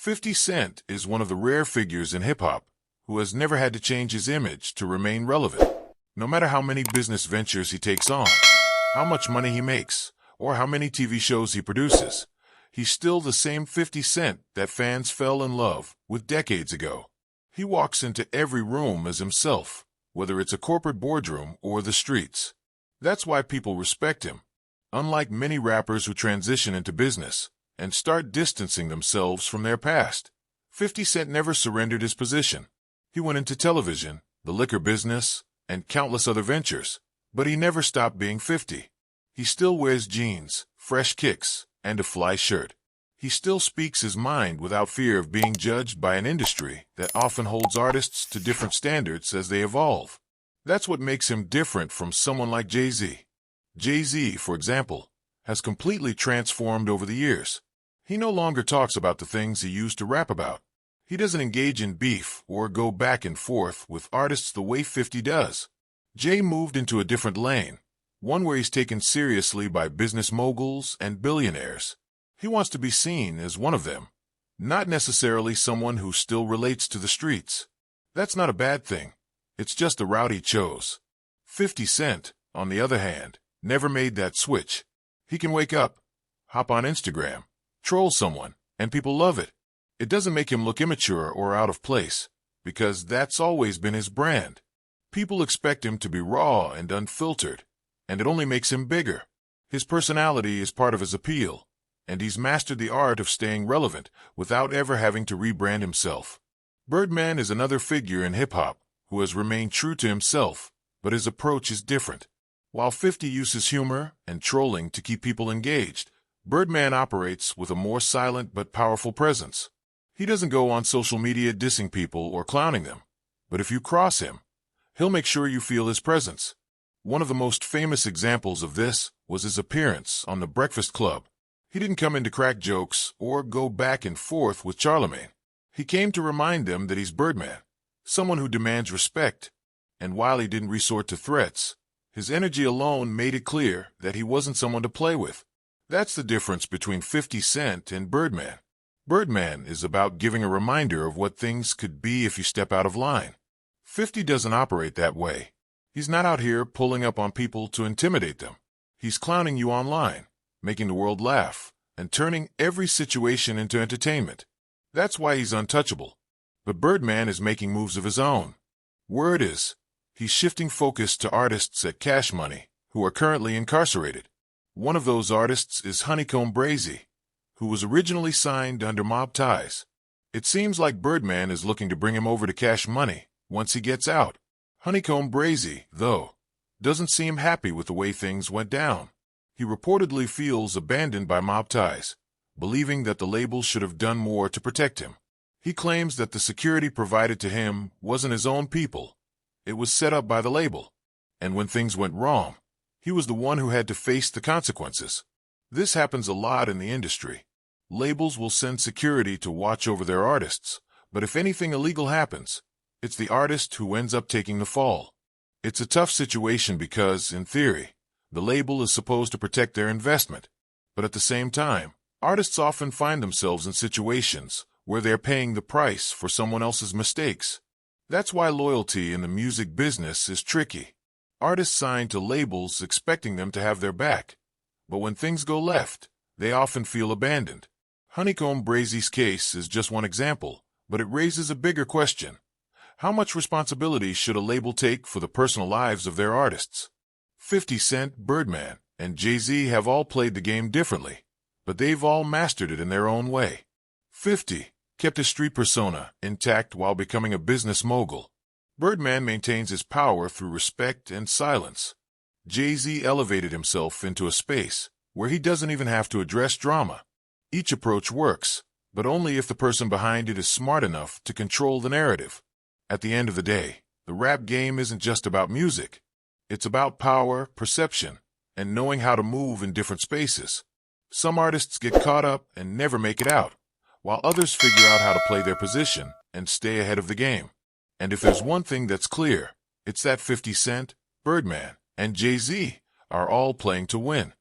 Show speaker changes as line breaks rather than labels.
50 Cent is one of the rare figures in hip-hop who has never had to change his image to remain relevant. No matter how many business ventures he takes on, how much money he makes, or how many TV shows he produces, he's still the same 50 Cent that fans fell in love with decades ago. He walks into every room as himself, whether it's a corporate boardroom or the streets. That's why people respect him. Unlike many rappers who transition into business and start distancing themselves from their past, 50 Cent never surrendered his position. He went into television, the liquor business, and countless other ventures, but he never stopped being 50. He still wears jeans, fresh kicks, and a fly shirt. He still speaks his mind without fear of being judged by an industry that often holds artists to different standards as they evolve. That's what makes him different from someone like Jay-Z. Jay-Z, for example, has completely transformed over the years. He no longer talks about the things he used to rap about. He doesn't engage in beef or go back and forth with artists the way 50 does. Jay moved into a different lane, one where he's taken seriously by business moguls and billionaires. He wants to be seen as one of them, not necessarily someone who still relates to the streets. That's not a bad thing. It's just the route he chose. 50 Cent, on the other hand, never made that switch. He can wake up, hop on Instagram, troll someone, and people love it. It doesn't make him look immature or out of place, because that's always been his brand. People expect him to be raw and unfiltered, and it only makes him bigger. His personality is part of his appeal, and he's mastered the art of staying relevant without ever having to rebrand himself. Birdman is another figure in hip-hop who has remained true to himself, but his approach is different. While 50 uses humor and trolling to keep people engaged, Birdman operates with a more silent but powerful presence. He doesn't go on social media dissing people or clowning them, but if you cross him, he'll make sure you feel his presence. One of the most famous examples of this was his appearance on The Breakfast Club. He didn't come in to crack jokes or go back and forth with Charlemagne. He came to remind them that he's Birdman, someone who demands respect. And while he didn't resort to threats, his energy alone made it clear that he wasn't someone to play with. That's the difference between 50 Cent and Birdman. Birdman is about giving a reminder of what things could be if you step out of line. 50 doesn't operate that way. He's not out here pulling up on people to intimidate them. He's clowning you online, making the world laugh, and turning every situation into entertainment. That's why he's untouchable. But Birdman is making moves of his own. Word is, he's shifting focus to artists at Cash Money, who are currently incarcerated. One of those artists is Honeycomb Brazy, who was originally signed under mob ties. It seems like Birdman is looking to bring him over to Cash Money once he gets out. Honeycomb Brazy, though, doesn't seem happy with the way things went down. He reportedly feels abandoned by mob ties, believing that the label should have done more to protect him. He claims that the security provided to him wasn't his own people. It was set up by the label. And when things went wrong, he was the one who had to face the consequences. This happens a lot in the industry. Labels will send security to watch over their artists, but if anything illegal happens, it's the artist who ends up taking the fall. It's a tough situation because, in theory, the label is supposed to protect their investment. But at the same time, artists often find themselves in situations where they're paying the price for someone else's mistakes. That's why loyalty in the music business is tricky. Artists sign to labels expecting them to have their back, but when things go left, they often feel abandoned. Honeycomb Brazy's case is just one example, but it raises a bigger question. How much responsibility should a label take for the personal lives of their artists? 50 Cent, Birdman, and Jay-Z have all played the game differently, but they've all mastered it in their own way. 50 kept his street persona intact while becoming a business mogul. Birdman maintains his power through respect and silence. Jay-Z elevated himself into a space where he doesn't even have to address drama. Each approach works, but only if the person behind it is smart enough to control the narrative. At the end of the day, the rap game isn't just about music. It's about power, perception, and knowing how to move in different spaces. Some artists get caught up and never make it out, while others figure out how to play their position and stay ahead of the game. And if there's one thing that's clear, it's that 50 Cent, Birdman, and Jay-Z are all playing to win.